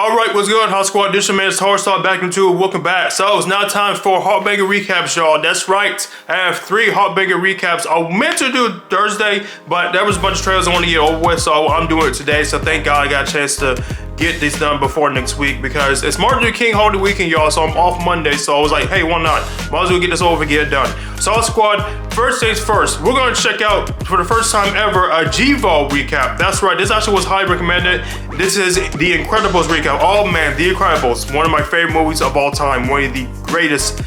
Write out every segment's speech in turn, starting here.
Alright, what's good, HawkSquad? This your man, it's HawkSquad back into it. Welcome back. So, it's now time for HawkBanger recaps, y'all. That's right. I have 3 HawkBanger recaps. I meant to do Thursday, but there was a bunch of trailers I want to get over with, so I'm doing it today. So, thank God I got a chance to get this done before next week because it's Martin Luther King holiday weekend, y'all. So, I'm off Monday. So, I was like, hey, why not? Might as well get this over and get it done. So, HawkSquad, first things first, we're going to check out, for the first time ever, a Jevo recap. That's right. This actually was highly recommended. This is The Incredibles recap. Oh man, The Incredibles, one of my favorite movies of all time, one of the greatest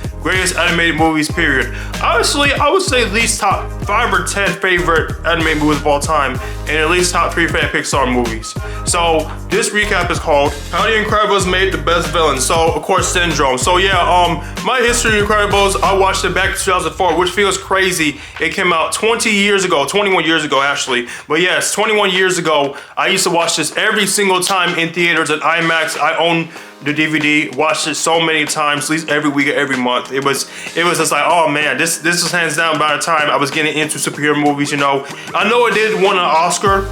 animated movies, period. Honestly, I would say at least top 5 or 10 favorite animated movies of all time, and at least top 3 favorite Pixar movies. So this recap is called How the Incredibles Made the Best Villains. So of course, Syndrome. So yeah, my history of Incredibles, I watched it back in 2004, which feels crazy. It came out 21 years ago actually. But yes, 21 years ago, I used to watch this every single time in theaters at IMAX. I own the DVD, watched it so many times, at least every week or every month. It was just like, oh man, this is hands down by the time I was getting into superhero movies, you know. I know it did win an Oscar,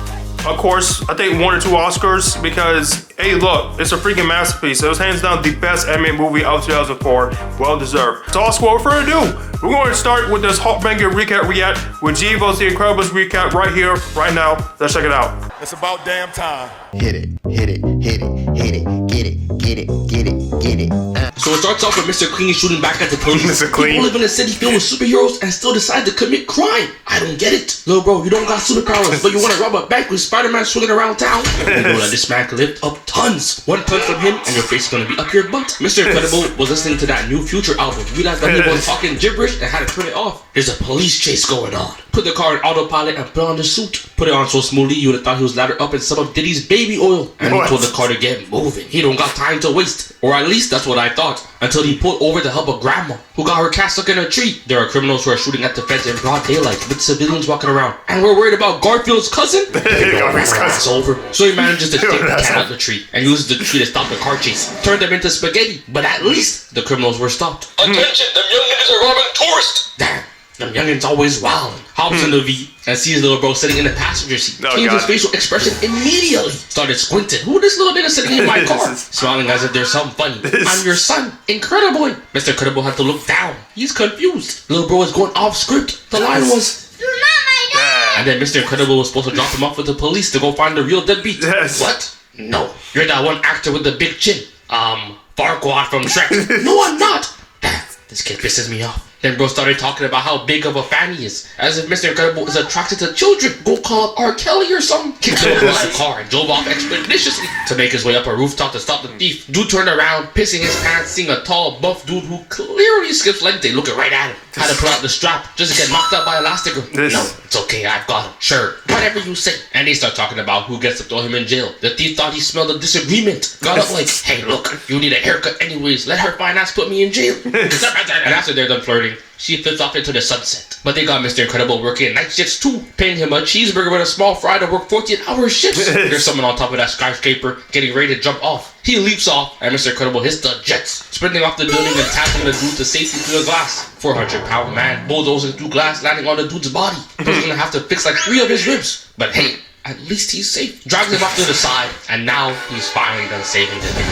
of course, I think 1 or 2 Oscars because, hey look, it's a freaking masterpiece. It was hands down the best animated movie of 2004, well deserved. So without further ado, we're going to start with this HawkBanger recap react with Jevo's The Incredibles recap right here, right now. Let's check it out. It's about damn time. Hit it, hit it, hit it, hit it, get it, get it, get it, get it. So it starts off with Mr. Clean shooting back at the police. Mr. Clean. People live in a city filled with superheroes and still decide to commit crime. I don't get it. Little bro, you don't got superpowers, but you want to rob a bank with Spider-Man swinging around town? You know that this man can lift up tons. One punch from him and your face is going to be up your butt. Mr. Incredible was listening to that new Future album. Realized that he was talking gibberish and had to turn it off. There's a police chase going on. Put the car in autopilot and put on the suit. Put it on so smoothly you would have thought he was lathered up in some of Diddy's baby oil. And he told the car to get moving. He don't got time to waste. Or at least that's what I thought. Until he pulled over to help a grandma who got her cat stuck in a tree. There are criminals who are shooting at the fence in broad daylight with civilians walking around. And we're worried about Garfield's cousin? It's over. So he manages to take the cat out of the tree and uses the tree to stop the car chase. Turned them into spaghetti. But at least the criminals were stopped. Attention, them young niggas are robbing tourists. Damn. Them youngins always wildin'. Hops in the V and sees little bro sitting in the passenger seat. Changed his facial expression immediately. Started squinting. Who this little nigga sitting in my car? Smiling as if there's something funny. I'm your son, Incredible. Mr. Incredible had to look down. He's confused. Little bro is going off script. The line was, "You're not my dad." And then Mr. Incredible was supposed to drop him off with the police to go find the real deadbeat. What? No. You're that one actor with the big chin. Farquaad from Shrek. No, I'm not. Damn, this kid pisses me off. Then bro started talking about how big of a fan he is. As if Mr. Incredible is attracted to children. Go call up R. Kelly or something. Kicked him out of the car and drove off expeditiously to make his way up a rooftop to stop the thief. Dude turned around, pissing his pants, seeing a tall, buff dude who clearly skips leg day looking right at him. Had to pull out the strap just to get knocked out by Elastigirl. No, it's okay, I've got him. Sure, whatever you say. And they start talking about who gets to throw him in jail. The thief thought he smelled a disagreement. Got up like, hey look, you need a haircut anyways. Let her fine ass put me in jail. And after they're done flirting, she flips off into the sunset. But they got Mr. Incredible working night shifts too, paying him a cheeseburger with a small fry to work 14-hour shifts. There's someone on top of that skyscraper getting ready to jump off. He leaps off, and Mr. Incredible hits the jets, sprinting off the building and tackling the dude to safety through the glass. 400-pound man bulldozing through glass, landing on the dude's body. He's gonna have to fix like 3 of his ribs. But hey, at least he's safe. Drags him off to the side, and now he's finally done saving the day.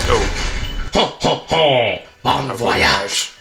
Oh. Ho ho ho! Bon voyage.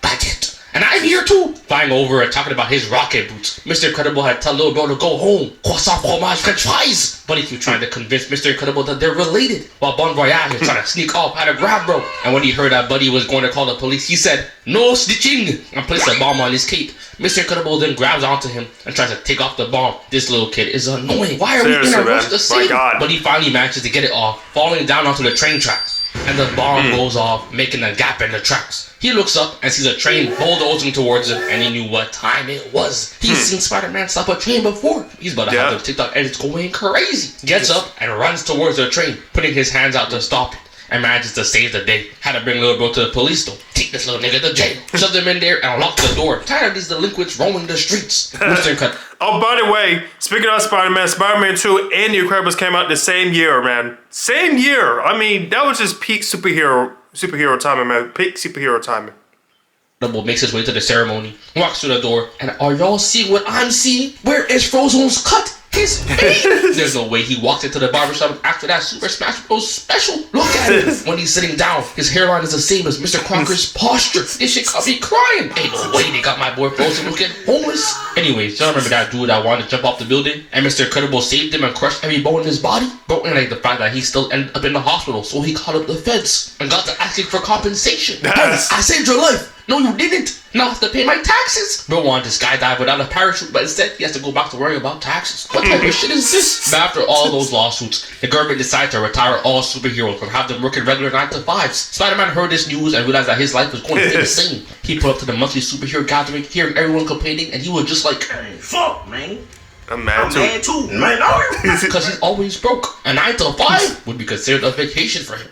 Baguette. And I'm here too! Flying over and talking about his rocket boots. Mr. Incredible had told little bro to go home. Croissant, fromage, french fries! But he keeps trying to convince Mr. Incredible that they're related. While Bon Voyage is trying to sneak off how to grab bro. And when he heard that Buddy was going to call the police, he said, "No snitching!" and placed a bomb on his cape. Mr. Incredible then grabs onto him and tries to take off the bomb. This little kid is annoying. Why are we in a rush to save him? But he finally manages to get it off, falling down onto the train tracks. And the bomb goes off, making a gap in the tracks. He looks up and sees a train bulldozing towards him, and he knew what time it was. He's seen Spider-Man stop a train before. He's about to have the TikTok edits going crazy. Gets up and runs towards the train, putting his hands out to stop it, and manages to save the day. Had to bring little bro to the police though. Take this little nigga to jail. Shove him in there and lock the door. Tired of these delinquents roaming the streets. Oh, by the way, speaking of Spider-Man, Spider-Man 2 and The Incredibles came out the same year, man. Same year. I mean, that was just peak superhero timing, man. Peak superhero timing. Double makes his way to the ceremony, walks through the door, and are y'all seeing what I'm seeing? Where is Frozone's cut? his face. There's no way he walked into the barbershop after that Super Smash Bros. Special. Look at him. When he's sitting down, his hairline is the same as Mr. Crocker's posture. This shit got me crying. Ain't no way they got my boy Frozen looking homeless. Anyways, y'all remember that dude that wanted to jump off the building and Mr. Incredible saved him and crushed every bone in his body? Bro, and like the fact that he still ended up in the hospital, so he called up the feds and got to asking for compensation. Hey, I saved your life. No, you didn't. Now I have to pay my taxes. Bro wanted to skydive without a parachute, but instead he has to go back to worrying about taxes. What type of shit is this? But after all those lawsuits, the government decided to retire all superheroes from having them working regular 9-to-5s. Spider-Man heard this news and realized that his life was going to be the same. He put up to the monthly superhero gathering, hearing everyone complaining, and he was just like, hey, fuck, man. I'm mad too. Man, because he's always broke. A 9-to-5 would be considered a vacation for him.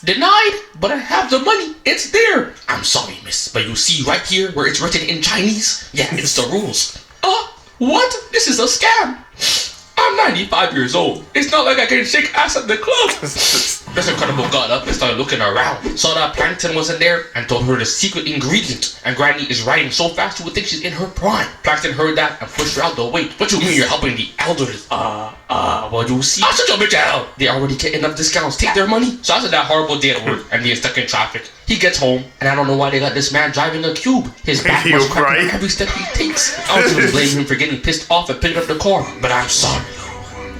Denied, but I have the money. It's there. I'm sorry, miss, but you see right here where it's written in Chinese? Yeah, it's the rules. What? This is a scam. I'm 95 years old. It's not like I can shake ass at the club. Mr. Incredible got up and started looking around. Saw that Plankton was in there and told her the secret ingredient. And Granny is writing so fast you would think she's in her prime. Plankton heard that and pushed her out the way. What you mean you're helping the elderly? Well, you see. I'll shut your bitch out. They already getting enough discounts. Take their money. So after that horrible day at work and being stuck in traffic, he gets home, and I don't know why they got this man driving a cube. His back was cracking every step he takes. I was gonna blame him for getting pissed off and picking up the car, but I'm sorry.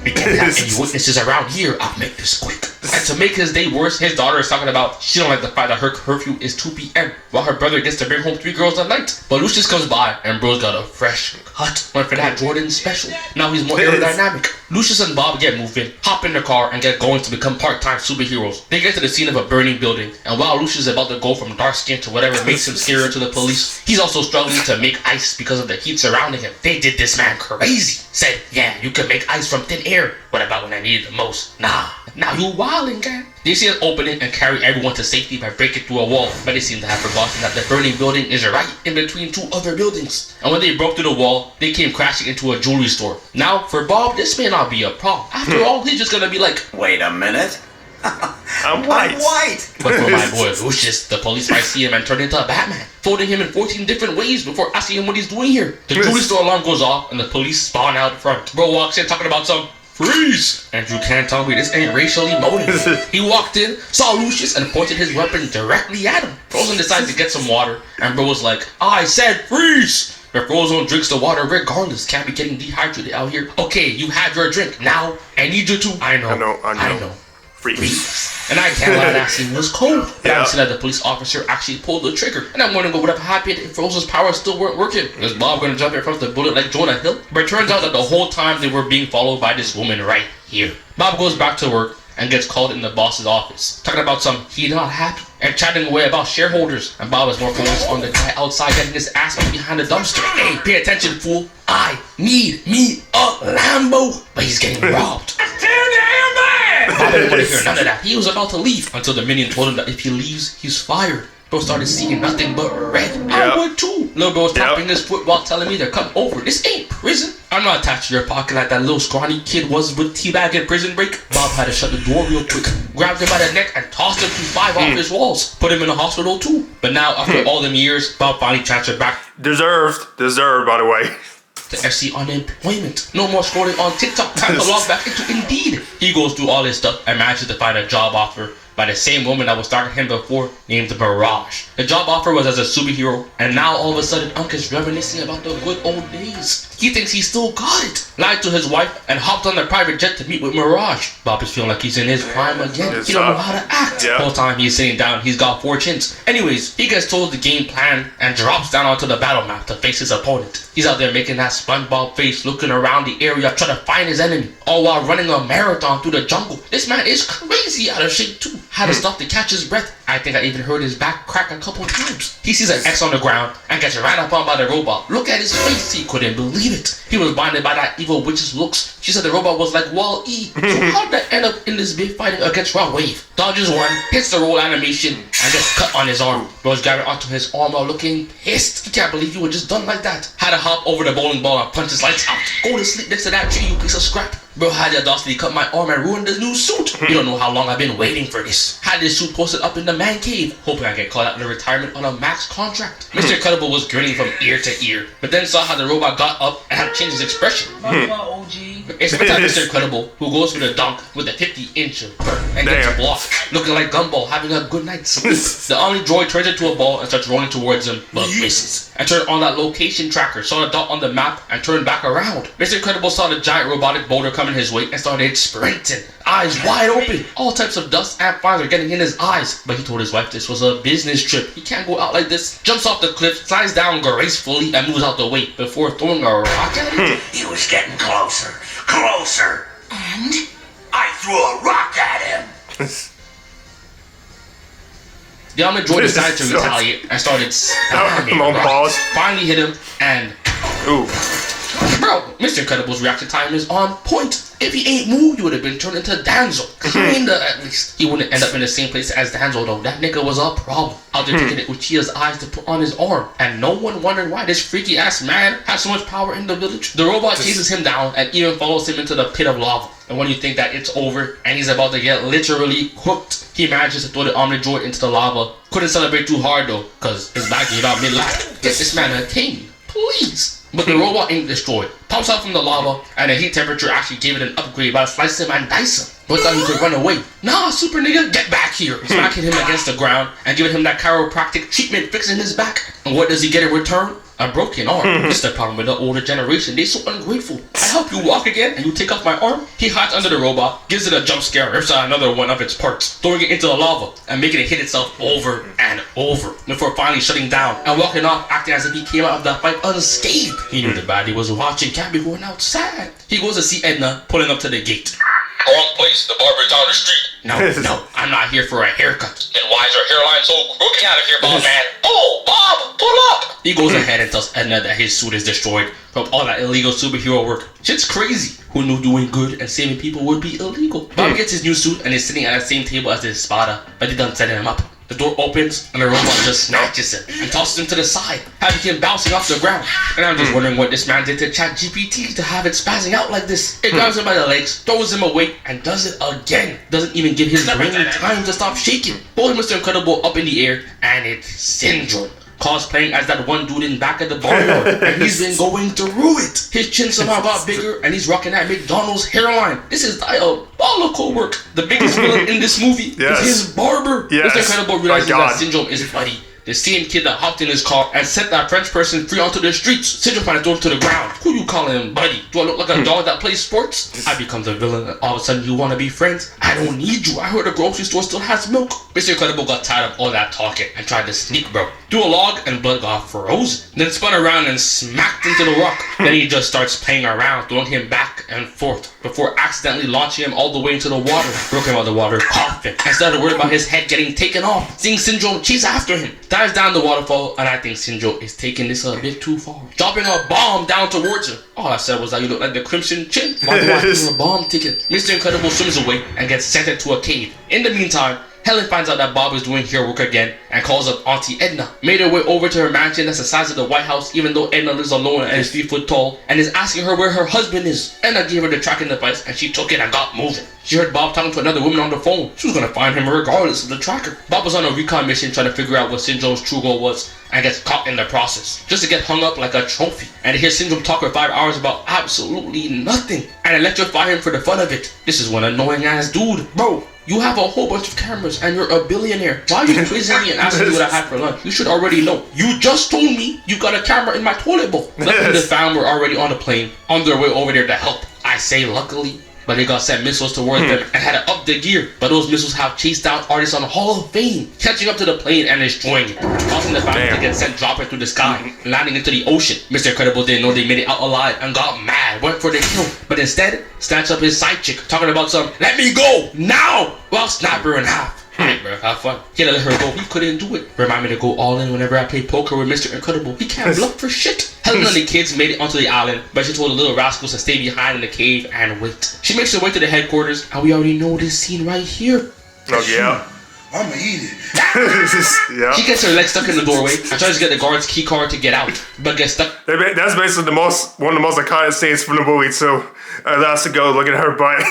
We can't have any witnesses around here. I'll make this quick. And to make his day worse, his daughter is talking about she don't like the fact that her curfew is 2 p.m. while her brother gets to bring home 3 girls a night. But Lucius comes by and bro's got a fresh cut. Went for that Jordan special. Now he's more aerodynamic. Lucius and Bob get moving, hop in the car, and get going to become part-time superheroes. They get to the scene of a burning building, and while Lucius is about to go from dark skin to whatever makes him scarier to the police, he's also struggling to make ice because of the heat surrounding him. They did this man crazy. Said, yeah, you can make ice from thin air. What about when I need it the most? Nah. Now you wildin', gang. They see us open it and carry everyone to safety by breaking through a wall, but they seem to have forgotten that the burning building is right in between 2 other buildings. And when they broke through the wall, they came crashing into a jewelry store. Now, for Bob, this may not be a problem. After all, he's just gonna be like, wait a minute. I'm white. But for my boy Lucius, the police might see him and turn into a Batman, folding him in 14 different ways before asking him what he's doing here. The jewelry store alarm goes off and the police spawn out in front. Bro walks in talking about some freeze! And you can't tell me this ain't racially motivated. He walked in, saw Lucius, and pointed his weapon directly at him. Frozen decides to get some water, and bro was like, I said freeze! But Frozen drinks the water regardless. Can't be getting dehydrated out here. Okay, you had your drink. Now, I need you to. I know. Freeze. And I can't lie, that scene was cold. And I see that the police officer actually pulled the trigger. And I'm wondering what would have happened if Frozen's powers still weren't working. Was Bob gonna jump in front of the bullet like Jonah Hill? But it turns out that the whole time they were being followed by this woman right here. Bob goes back to work and gets called in the boss's office, talking about some he not happy and chatting away about shareholders. And Bob is more focused on the guy outside getting his ass beat behind the dumpster. Hey, pay attention, fool. I need me a Lambo. But he's getting robbed. Bob didn't want to hear none of that. He was about to leave until the minion told him that if he leaves, he's fired. Bro started seeing nothing but red. I would too. Little bro was tapping his foot while telling me to come over. This ain't prison. I'm not attached to your pocket like that little scrawny kid was with teabag in Prison Break. Bob had to shut the door real quick, grabbed him by the neck and tossed him through 5 off his walls. Put him in the hospital too. But now, after all them years, Bob finally transferred back. Deserved, by the way. To FC unemployment. No more scrolling on TikTok. Time to log back into Indeed. He goes through all his stuff and manages to find a job offer by the same woman that was stalking him before, named Mirage. The job offer was as a superhero, and now all of a sudden Unc is reminiscing about the good old days. He thinks he still got it. Lied to his wife and hopped on the private jet to meet with Mirage. Bob is feeling like he's in his prime again. He don't know how to act. The whole time he's sitting down, he's got 4 chins. Anyways, he gets told the game plan and drops down onto the battle map to face his opponent. He's out there making that SpongeBob face, looking around the area trying to find his enemy, all while running a marathon through the jungle. This man is crazy out of shape too. Had to stop to catch his breath. I think I even heard his back crack a couple times. He sees an X on the ground and gets ran up on by the robot. Look at his face, he couldn't believe it. He was blinded by that evil witch's looks. She said the robot was like Wall-E. So how'd that end up in this big fighting against Raw Wave? Dodges one, hits the roll animation, and gets cut on his arm. Rose grabbing onto his arm while looking pissed. He can't believe you were just done like that. Had to hop over the bowling ball and punch his lights out. Go to sleep next to that tree, you piece of scrap. Bro had the audacity to cut my arm and ruin the new suit. You don't know how long I've been waiting for this. Had this suit posted up in the man cave, hoping I get called out in retirement on a max contract. Mr. Incredible was grinning from ear to ear, but then saw how the robot got up and had changed his expression. OG. It spits out Mr. Incredible, who goes for the dunk with a 50-inch and gets blocked, looking like Gumball having a good night's sleep. The Omni Droid turns into a ball and starts rolling towards him, but misses. And turned on that location tracker, saw a dot on the map, and turned back around. Mr. Incredible saw the giant robotic boulder coming his way and started sprinting, eyes wide open. All types of dust and fires are getting in his eyes, but he told his wife this was a business trip. He can't go out like this. Jumps off the cliff, slides down gracefully, and moves out the way before throwing a rock at it. He was getting closer, closer, and I threw a rock at him. The Omni Droid decided to retaliate and started spamming rocks. Finally hit him and... Ooh. Bro, Mr. Incredible's reaction time is on point. If he ain't moved, you would have been turned into Danzo. Kinda, at least. He wouldn't end up in the same place as Danzo, though. That nigga was a problem. Out there taking Uchiha's eyes to put on his arm. And no one wondered why this freaky-ass man has so much power in the village. The robot chases him down and even follows him into the pit of lava. And when you think that it's over and he's about to get literally cooked, he manages to throw the Omni Droid into the lava. Couldn't celebrate too hard, though, because his back gave out mid-lap. Get this man a king, please. But the robot ain't destroyed. Pops out from the lava, and the heat temperature actually gave it an upgrade by slice him and dice him. But thought he could run away. Nah, super nigga, get back here. Smacking him against the ground and giving him that chiropractic treatment, fixing his back. And what does he get in return? A broken arm. It's the problem with the older generation. They so ungrateful. I help you walk again and you take off my arm? He hides under the robot, gives it a jump scare, rips out another one of its parts, throwing it into the lava and making it hit itself over and over before finally shutting down and walking off, acting as if he came out of that fight unscathed. He knew the baddie was watching, can't be going outside. He goes to see Edna pulling up to the gate. Wrong place, the barber's down the street. No, I'm not here for a haircut. Then why is her hairline so crooked? Get out of here, Bob, man. Oh, Bob, pull up. He goes ahead and tells Edna that his suit is destroyed from all that illegal superhero work. Shit's crazy. Who knew doing good and saving people would be illegal? Bob gets his new suit and is sitting at the same table as his Espada, but they done setting him up. The door opens and the robot just snatches him and tosses him to the side, having him bouncing off the ground. And I'm just wondering what this man did to ChatGPT to have it spazzing out like this. It grabs him by the legs, throws him away, and does it again. Doesn't even give his brain time to stop shaking. Pulls Mr. Incredible up in the air, and it's Syndrome. Cosplaying as that one dude in back of the barnyard, and he's been going through it. His chin somehow got bigger, and he's rocking that McDonald's hairline. This is diabolical work. The biggest villain in this movie is his barber. Yes. Mr. Incredible realizes that Syndrome is Buddy, the same kid that hopped in his car and set that French person free onto the streets. Syndrome finds thrown to the ground. Who you calling him Buddy? Do I look like a dog that plays sports? I become the villain and all of a sudden you want to be friends? I don't need you. I heard the grocery store still has milk. Mr. Incredible got tired of all that talking and tried to sneak bro. Threw a log and blood got frozen. Then spun around and smacked into the rock. Then he just starts playing around, throwing him back and forth before accidentally launching him all the way into the water. Broke him out of the water, coughing, and started worrying about his head getting taken off. Seeing Syndrome chase after him. Dives down the waterfall, and I think Syndrome is taking this a bit too far. Dropping a bomb down towards him. All I said was that you look like the Crimson Chin. Why do I hear a bomb ticking? Mr. Incredible swims away and gets sent into a cave. In the meantime, Helen finds out that Bob is doing hero work again and calls up Auntie Edna. Made her way over to her mansion that's the size of the White House, even though Edna lives alone and is 3 foot tall, and is asking her where her husband is. Edna gave her the tracking device and she took it and got moving. She heard Bob talking to another woman on the phone. She was gonna find him regardless of the tracker. Bob was on a recon mission trying to figure out what Syndrome's true goal was and gets caught in the process, just to get hung up like a trophy. And to hear Syndrome talk for 5 hours about absolutely nothing and electrify him for the fun of it. This is one annoying ass dude. Bro, you have a whole bunch of cameras and you're a billionaire. Why are you quizzing me and asking me what I had for lunch? You should already know. You just told me you got a camera in my toilet bowl. Luckily the fam were already on the plane, on their way over there to help. I say luckily, but they got sent missiles towards them and had to up the gear. But those missiles have chased down artists on Hall of Fame, catching up to the plane and destroying it, causing the family to get sent dropping through the sky, landing into the ocean. Mr. Incredible didn't know they made it out alive and got mad, went for the kill, but instead snatched up his side chick, talking about some "let me go now" while snapped her in half. Alright, bro, have fun. He had to let her go. He couldn't do it. Remind me to go all in whenever I play poker with Mr. Incredible. He can't bluff for shit. Helen and the kids made it onto the island, but she told the little rascals to stay behind in the cave and wait. She makes her way to the headquarters, and we already know this scene right here. Oh, yeah. I'ma eat it. Yeah. She gets her leg stuck in the doorway and tries to get the guard's key card to get out, but gets stuck. That's basically one of the most iconic scenes from the movie, too. That's to go look at her butt.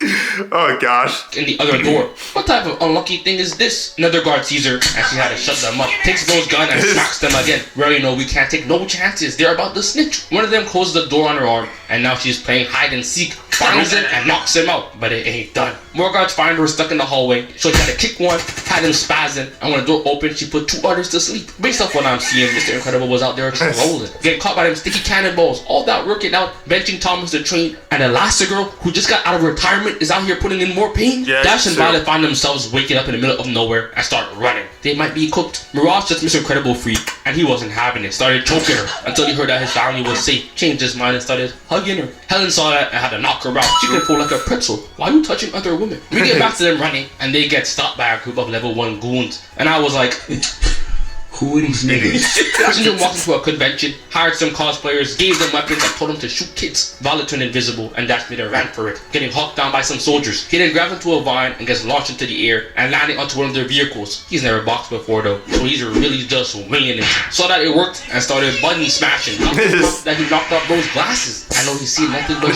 Oh gosh. In the other door. What type of unlucky thing is this? Another guard sees her and she had to shut them up. Takes Bro's gun and smacks them again. We already know we can't take no chances. They're about to snitch. One of them closes the door on her arm and now she's playing hide and seek. Finds him and knocks him out. But it ain't done. More guards find her stuck in the hallway. So she had to kick one, had him spazzing, and when the door opened, she put 2 others to sleep. Based off what I'm seeing, Mr. Incredible was out there trolling. Getting caught by them sticky cannonballs. All that working out, benching Thomas the Train, and Elastigirl, who just got out of retirement, is out here putting in more pain. Yeah, Dash and Violet find themselves waking up in the middle of nowhere and start running. They might be cooked. Mirage sets Mr. Incredible free, and he wasn't having it. Started choking her until he heard that his family was safe. Changed his mind and started hugging her. Helen saw that and had to knock her out. She can pull like a pretzel. Why are you touching other women? We get back to them running, and they get stopped by a group of level 1 goons. And I was like, Who are these niggas? Passenger walked into a convention, hired some cosplayers, gave them weapons, and told them to shoot kids. Violet turned invisible, and Dash made a ran for it, getting hawked down by some soldiers. He then grabs into a vine and gets launched into the air and landing onto one of their vehicles. He's never boxed before though, so he's really just winging it. Saw that it worked and started button smashing. That he knocked out those glasses. I know he's seen nothing but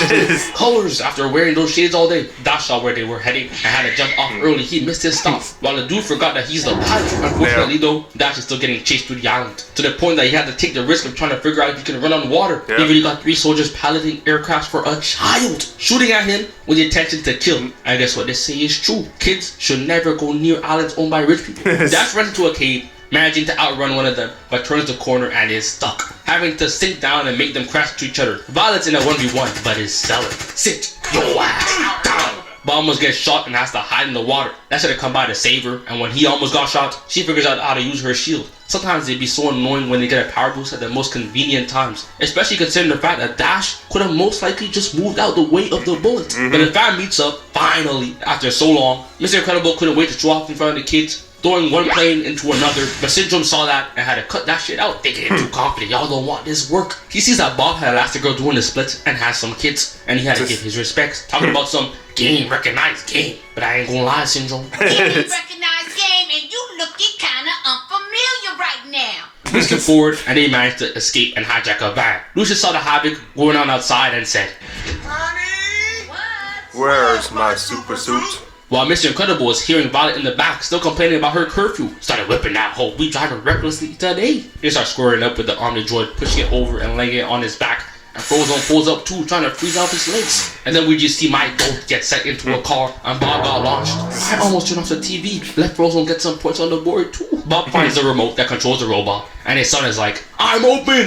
colors after wearing those shades all day. Dash saw where they were heading and had to jump off early. He missed his stop, while the dude forgot that he's the pilot. Unfortunately though, Dash is still getting chased through the island, to the point that he had to take the risk of trying to figure out if he can run on water. He really got 3 soldiers piloting aircrafts for a child, shooting at him with the intention to kill him. I guess what they say is true. Kids should never go near islands owned by rich people. Dash runs into a cave, managing to outrun one of them, but turns the corner and is stuck, having to sink down and make them crash into each other. Violet's in a 1v1, but is selling. Sit your ass down. But almost gets shot and has to hide in the water. That should have come by to save her, and when he almost got shot, she figures out how to use her shield. Sometimes it'd be so annoying when they get a power boost at the most convenient times, especially considering the fact that Dash could have most likely just moved out the way of the bullet. But the fam meets up, finally, after so long. Mr. Incredible couldn't wait to show off in front of the kids, throwing one plane into another, but Syndrome saw that and had to cut that shit out. They get too confident. Y'all don't want this work. He sees that Bob had Elastigirl doing the split and has some kids, and he had to give his respects, talking about some game recognized game. But I ain't gonna lie, Syndrome. Game recognized game, and you looking kinda unfamiliar right now. He came forward and they managed to escape and hijack a van. Lucius saw the havoc going on outside and said, Honey! Where's my super suit? While Mr. Incredible was hearing Violet in the back, still complaining about her curfew, started whipping that hoe. We driving recklessly today. They start squaring up with the Omni Droid, pushing it over and laying it on his back. And Frozone pulls up too, trying to freeze off his legs. And then we just see my goat get set into a car, and Bob got launched. I almost turned off the TV, let Frozone get some points on the board too. Bob finds the remote that controls the robot, and his son is like, I'm open!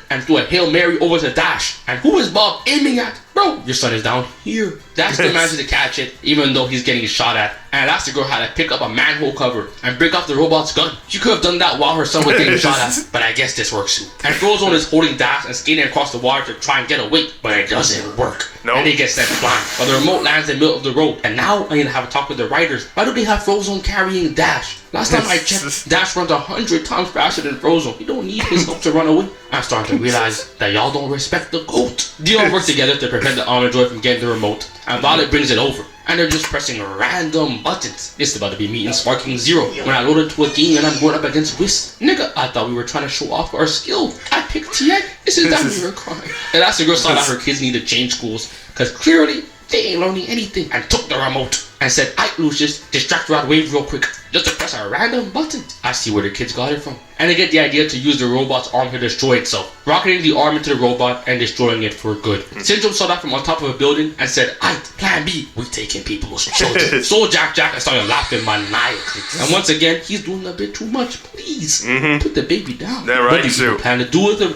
And threw a Hail Mary over to Dash. And who is Bob aiming at? Bro, your son is down here. Dash still manages to catch it, even though he's getting shot at. And Elastigirl had to pick up a manhole cover and break off the robot's gun. She could have done that while her son was getting shot at, but I guess this works too. And Frozone is holding Dash and skating across the water to try and get away, but it doesn't work. Nope. And he gets sent flying, while the remote lands in the middle of the road. And now I need to have a talk with the writers. Why do they have Frozone carrying Dash? Last time I checked, Dash runs 100 times faster than Frozone. He don't need his help to run away. I'm starting to realize that y'all don't respect the GOAT. They all work together to prevent the Omni Droid from getting the remote, and Violet brings it over. And they're just pressing random buttons. This is about to be me in Sparking Zero when I load into a game and I'm going up against Whis. Nigga, I thought we were trying to show off our skill. I picked Tien. This is that we were crying. And that's the girl saw that her kids need to change schools, because clearly they ain't learning anything, and took the remote and said, Ike Lucius, distract Rod Wave real quick, just to press a random button. I see where the kids got it from. And they get the idea to use the robot's arm to destroy itself, rocketing the arm into the robot and destroying it for good. Syndrome saw that from on top of a building and said, Ike, plan B, we taking people's children. So Jack and started laughing maniacally. And once again, he's doing a bit too much. Please, put the baby down. That right, what do you plan to do with him?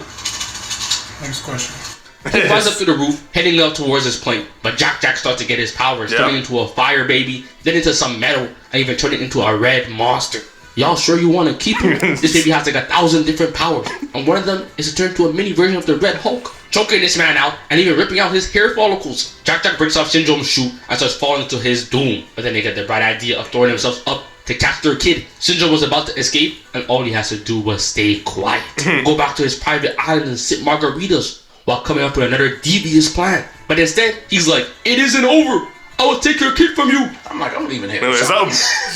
Next question. He flies up to the roof, heading up towards his plane. But Jack starts to get his powers, turning into a fire baby, then into some metal, and even turning into a red monster. Y'all sure you want to keep him? This baby has like 1,000 different powers, and one of them is to turn into a mini version of the Red Hulk, choking this man out and even ripping out his hair follicles. Jack breaks off Syndrome's shoe and starts falling to his doom. But then they get the bright idea of throwing themselves up to catch their kid. Syndrome was about to escape, and all he has to do was stay quiet. Go back to his private island and sip margaritas, while coming up with another devious plan. But instead, he's like, it isn't over. I will take your kid from you. I'm like, I don't even have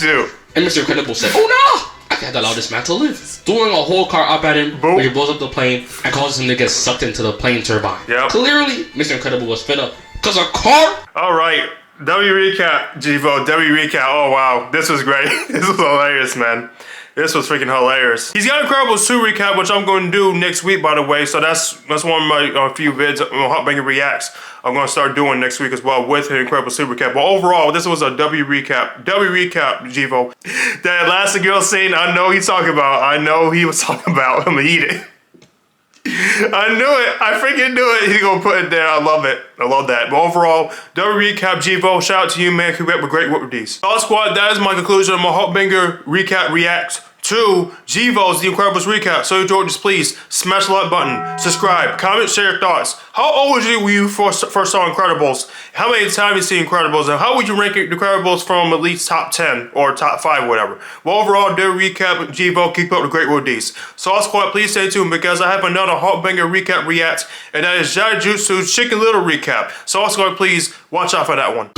Shoot. And Mr. Incredible said, oh no! I can't allow this man to live. Throwing a whole car up at him, where he blows up the plane and causes him to get sucked into the plane turbine. Yep. Clearly, Mr. Incredible was fed up. Because a car? Alright. W recap, Jevo. W recap. Oh wow, this was great. This was hilarious, man. This was freaking hilarious. He's got Incredibles 2 recap, which I'm going to do next week, by the way. So that's one of my few vids on HawkBanger Reacts I'm going to start doing next week as well with the Incredibles 2 recap. But overall, this was a W recap. W recap, Jevo. That Elastigirl scene, I know he's talking about. I know he was talking about. I'm going to eat it. I knew it. I freaking knew it. He's going to put it there. I love it. I love that. But overall, W recap, Jevo. Shout out to you, man. Keep up with great work with these. HawkSquad, that is my conclusion of my HawkBanger recap reacts to Jevo's The Incredibles recap. So if you enjoyed this, please smash the like button, subscribe, comment, share your thoughts. How old were you first saw Incredibles? How many times you see Incredibles? And how would you rank the Incredibles from at least top 10 or top 5, whatever? Well, overall, their recap, Jevo, keep up the great work with these. So HawkSquad, please stay tuned because I have another HawkBanger recap react, and that is Jaijutsu's Chicken Little recap. So HawkSquad, please watch out for that one.